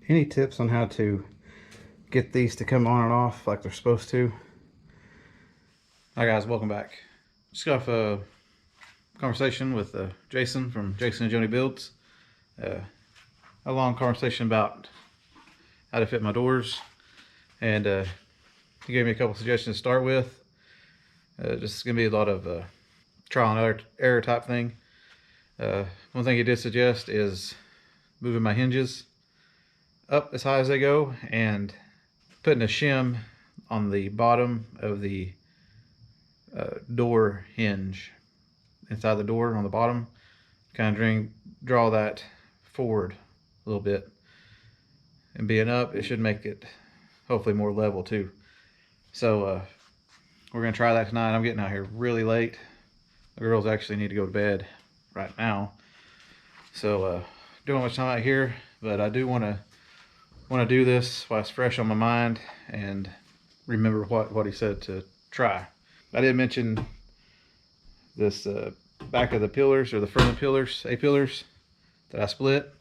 Any tips on how to get these to come on and off like they're supposed to? Hi guys, welcome back. Just got off a conversation with Jason from Jason and Joni Builds. A long conversation about how to fit my doors, and he gave me a couple suggestions to start with. Just gonna be a lot of trial and error type thing. One thing he did suggest is moving my hinges up as high as they go and putting a shim on the bottom of the door hinge inside the door on the bottom, kind of draw that forward a little bit, and being up, it should make it hopefully more level too. So we're gonna try that tonight. I'm getting out here really late. The girls actually need to go to bed right now, so don't have much time out here, but I do want to do this while it's fresh on my mind and remember what he said to try. I did mention this back of the pillars, or the front of the pillars, A-pillars that I split.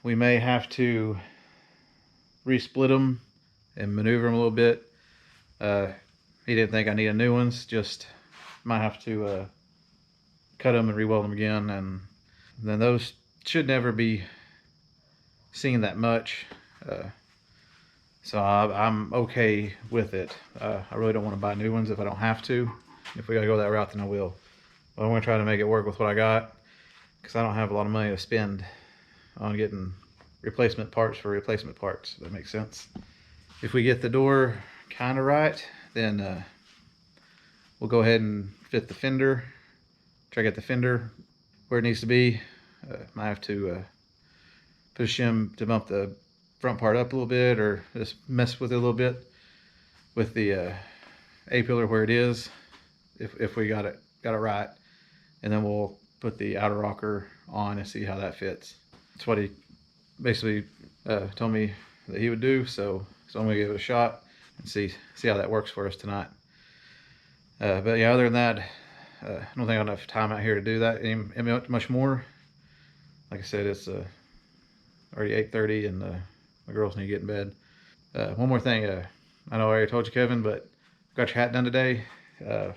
We may have to resplit them and maneuver them a little bit. He didn't think I needed new ones, just might have to cut them and re-weld them again, and then those should never be seen that much. So I'm okay with it. I really don't want to buy new ones if I don't have to. If we gotta go that route, then I will. But I'm gonna try to make it work with what I got, because I don't have a lot of money to spend on getting replacement parts for replacement parts. If that makes sense. If we get the door kind of right, then we'll go ahead and fit the fender. Try to get the fender where it needs to be. Might have to put a shim to bump the front part up a little bit, or just mess with it a little bit with the A-pillar where it is, if we got it right, and then we'll put the outer rocker on and see how that fits. That's what he basically told me that he would do, so I'm gonna give it a shot and see how that works for us tonight. But yeah, other than that, I don't think I have enough time out here to do that any much more. Like I said, it's already 8:30, and my girls need to get in bed. One more thing, I know I already told you, Kevin, but I got your hat done today. The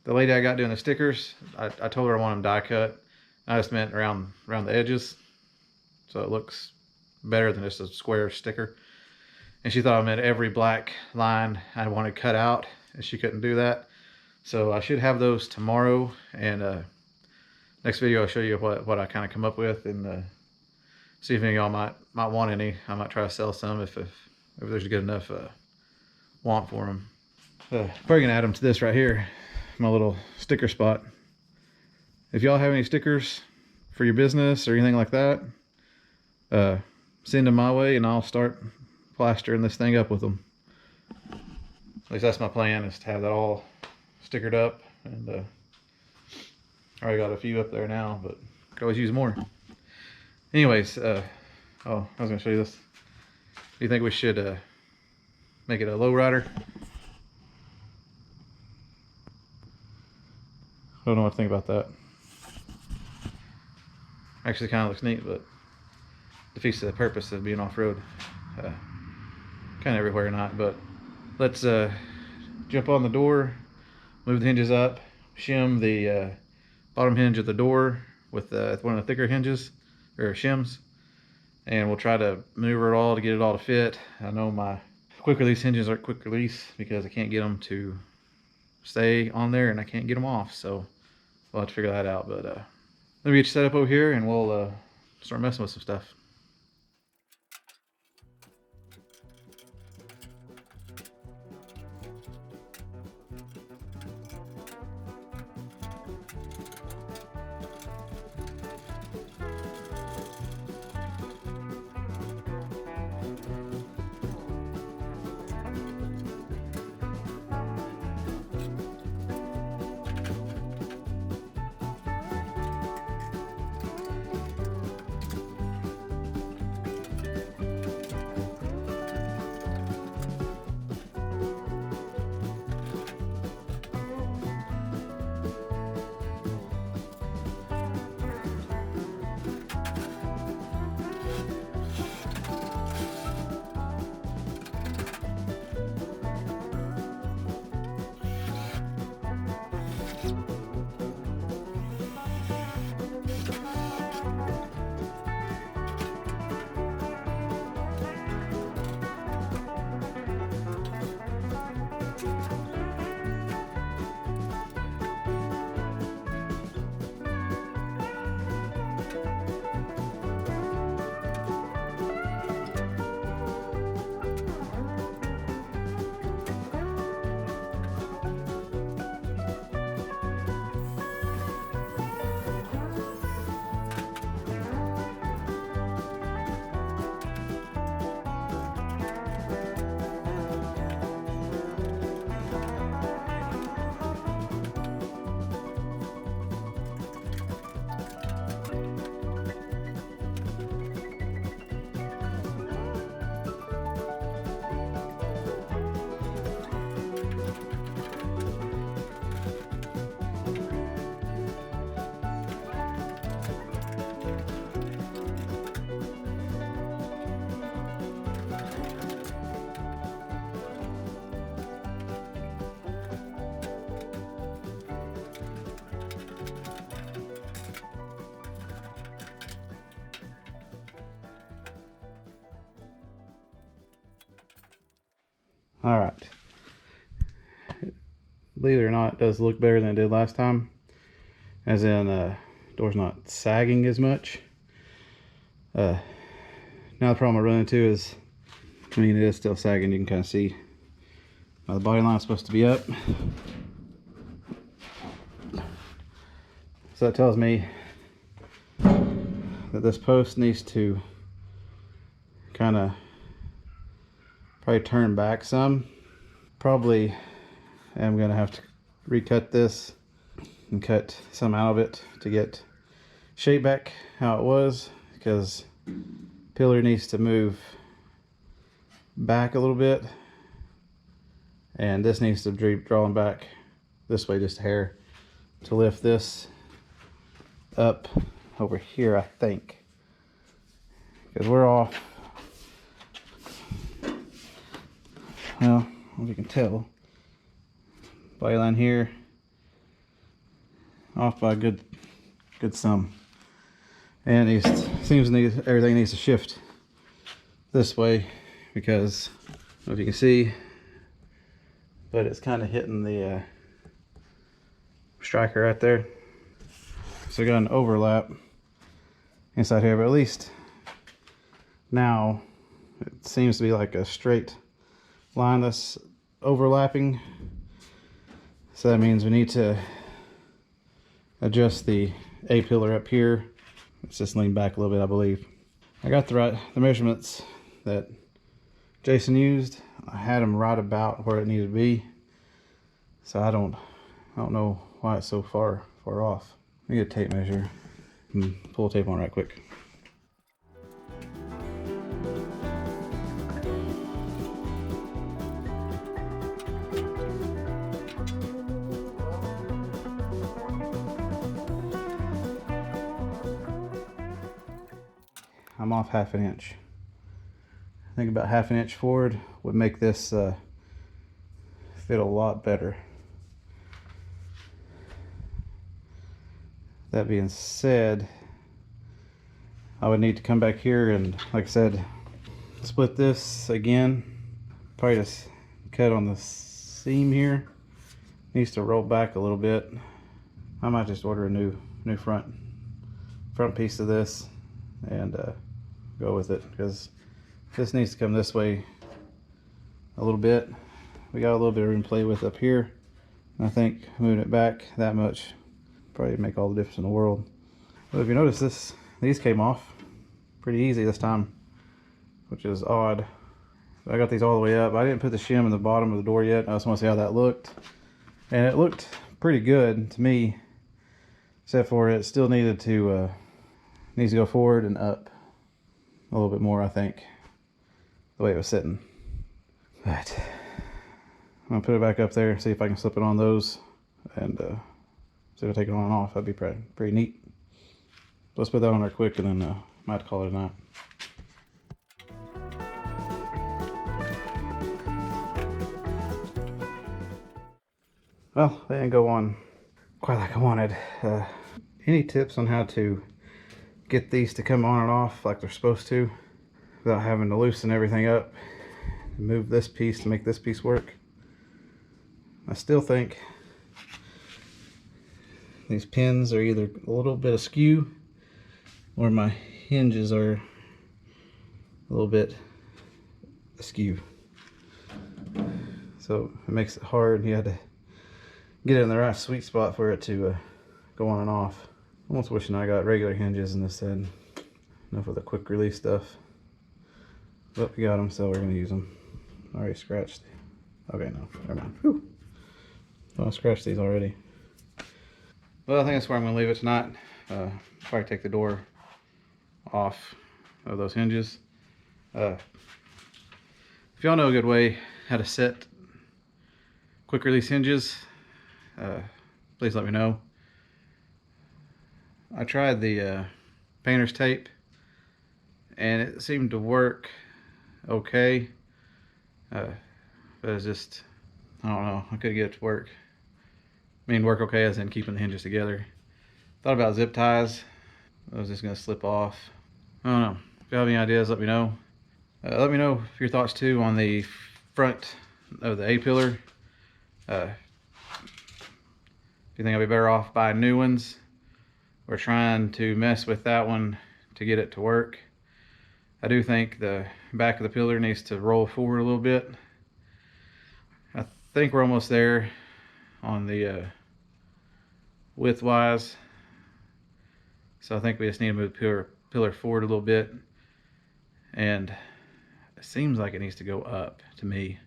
lady I got doing the stickers, I told her I want them die cut. I just meant around the edges, so it looks better than just a square sticker. And she thought I meant every black line I wanted cut out, and she couldn't do that. So I should have those tomorrow, and next video I'll show you what I kind of come up with, and see if any of y'all might want any. I might try to sell some if there's a good enough want for them. Probably gonna add them to this right here, my little sticker spot. If y'all have any stickers for your business or anything like that, send them my way, and I'll start plastering this thing up with them. At least that's my plan, is to have that all stickered up, and I already got a few up there now, but could always use more. Anyways, oh, I was gonna show you this. Do you think we should make it a low rider? I don't know what to think about that. Actually, kind of looks neat, but defeats the purpose of being off-road. Kind of everywhere or not, but let's jump on the door, move the hinges up, shim the bottom hinge of the door with one of the thicker hinges, or shims, and we'll try to maneuver it all to get it all to fit. I know my quick release hinges aren't quick release because I can't get them to stay on there, and I can't get them off, so we'll have to figure that out. But let me get you set up over here, and we'll start messing with some stuff. All right. Believe it or not, it does look better than it did last time. As in, door's not sagging as much. Now the problem I run into is, I mean, it is still sagging. You can kind of see the body line is supposed to be up. So that tells me that this post needs to kind of probably turn back some. Probably am going to have to recut this and cut some out of it to get shape back how it was, because pillar needs to move back a little bit, and this needs to drawing back this way just a hair to lift this up over here, I think, because we're off. Well, as you can tell, body line here off by a good sum, and it seems everything needs to shift this way, because I don't know if you can see, but it's kind of hitting the striker right there. So we got an overlap inside here, but at least now it seems to be like a straight line that's overlapping. So that means we need to adjust the A-pillar up here. Let's just lean back a little bit, I believe. I got the measurements that Jason used. I had them right about where it needed to be. So I don't know why it's so far off. Let me get a tape measure and pull tape on right quick. I'm off 1/2 inch. I think about 1/2 inch forward would make this fit a lot better. That being said, I would need to come back here and, like I said, split this again. Probably just cut on the seam here. Needs to roll back a little bit. I might just order a new front piece of this and go with it, because this needs to come this way a little bit. We got a little bit of room to play with up here. I think moving it back that much probably make all the difference in the world. But if you notice, these came off pretty easy this time, which is odd. I got these all the way up. I didn't put the shim in the bottom of the door yet. I just want to see how that looked, and it looked pretty good to me, except for it still needs to go forward and up a little bit more, I think, the way it was sitting. But I'm gonna put it back up there, see if I can slip it on those, and see if I take it on and off. That'd be pretty neat. Let's put that on there quick, and then might have to call it a night. Well, they didn't go on quite like I wanted. Any tips on how to get these to come on and off like they're supposed to without having to loosen everything up and move this piece to make this piece work? I still think these pins are either a little bit askew or my hinges are a little bit askew. So it makes it hard. You had to get it in the right sweet spot for it to go on and off. Almost wishing I got regular hinges instead. Enough of the quick release stuff. But we got them, so we're going to use them. I already scratched. Okay, no, never mind. Whew. I scratched these already. Well, I think that's where I'm going to leave it tonight. Probably take the door off of those hinges. If y'all know a good way how to set quick release hinges, please let me know. I tried the painter's tape and it seemed to work okay, but it's just, I don't know, I couldn't get it to work. I mean, work okay as in keeping the hinges together. Thought about zip ties. I was just gonna slip off. I don't know. If you have any ideas, let me know. Let me know your thoughts too on the front of the A-pillar. If you think I'll be better off buying new ones, we're trying to mess with that one to get it to work. I do think the back of the pillar needs to roll forward a little bit. I think we're almost there on the width wise. So I think we just need to move the pillar forward a little bit. And it seems like it needs to go up to me,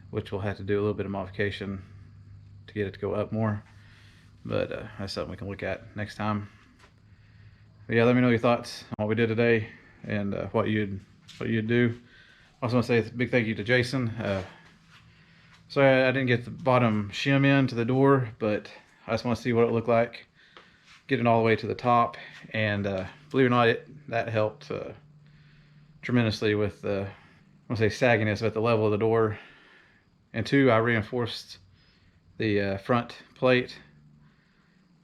which we'll have to do a little bit of modification to get it to go up more. But that's something we can look at next time. But yeah, let me know your thoughts on what we did today and what you'd do. I also want to say a big thank you to Jason. Sorry I didn't get the bottom shim in to the door, but I just want to see what it looked like getting all the way to the top. And believe it or not, that helped tremendously with the, I want to say sagginess at the level of the door. And two, I reinforced the front plate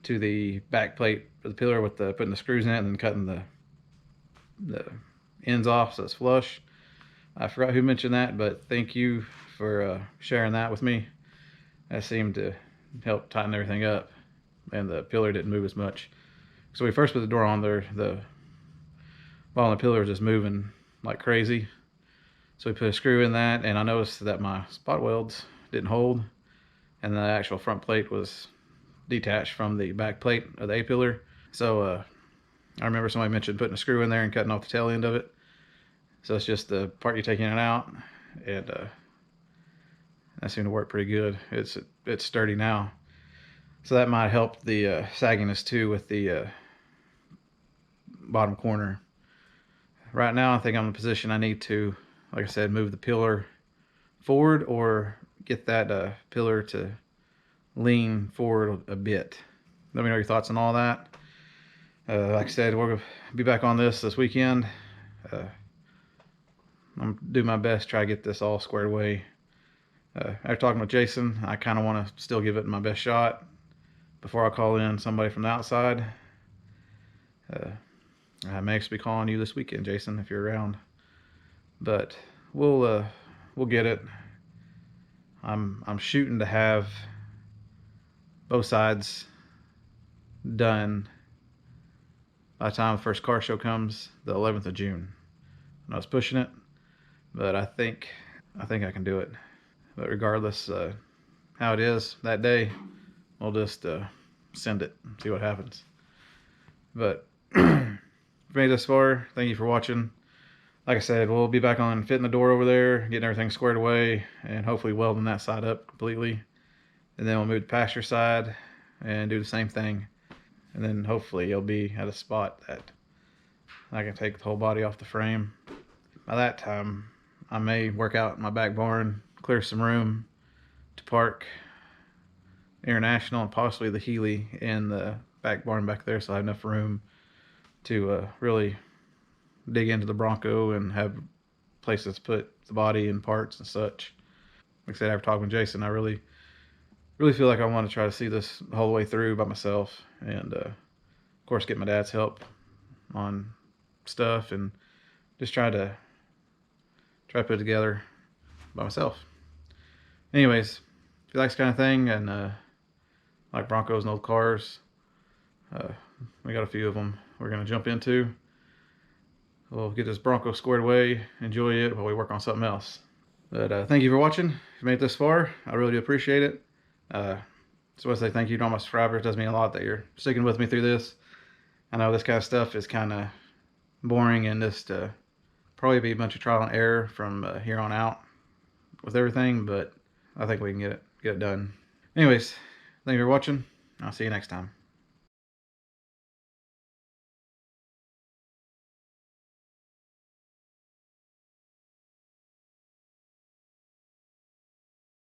to the back plate of the pillar with putting the screws in it and then cutting the ends off so it's flush. I forgot who mentioned that, but thank you for sharing that with me. That seemed to help tighten everything up, and the pillar didn't move as much. So when we first put the door on there, the bottom of the pillar was just moving like crazy. So we put a screw in that, and I noticed that my spot welds didn't hold, and the actual front plate was detached from the back plate of the A-pillar. So I remember somebody mentioned putting a screw in there and cutting off the tail end of it. So it's just the part you take in and out, and that seemed to work pretty good. It's sturdy now, so that might help the sagginess too with the bottom corner. Right now I think I'm in the position I need to, like I said, move the pillar forward or get that pillar to lean forward a bit. Let me know your thoughts on all that. Like I said, we're going to be back on this weekend. I'm going to do my best to try to get this all squared away. After talking with Jason, I kind of want to still give it my best shot before I call in somebody from the outside. I may actually be calling you this weekend, Jason, if you're around. But we'll get it. I'm shooting to have both sides done by the time the first car show comes, the 11th of June. I was pushing it, but I think I can do it. But regardless how it is that day, we'll just send it, see what happens. But if you made this far, thank you for watching. Like I said, we'll be back on fitting the door over there, getting everything squared away, and hopefully welding that side up completely. And then we'll move the passenger side and do the same thing. And then hopefully you'll be at a spot that I can take the whole body off the frame. By that time, I may work out in my back barn, clear some room to park International and possibly the Healy in the back barn back there, so I have enough room to really dig into the Bronco and have places to put the body and parts and such. Like I said, after talking with Jason, I really feel like I want to try to see this the whole way through by myself, and of course get my dad's help on stuff and just try to put it together by myself. Anyways, if you like this kind of thing and like Broncos and old cars, we got a few of them we're going to jump into. We'll get this Bronco squared away, enjoy it while we work on something else. But thank you for watching. If you made it this far, I really do appreciate it. So I want to say thank you to all my subscribers. It does mean a lot that you're sticking with me through this. I know this kind of stuff is kind of boring and just probably be a bunch of trial and error from here on out with everything, but I think we can get it done. Anyways, thank you for watching. I'll see you next time.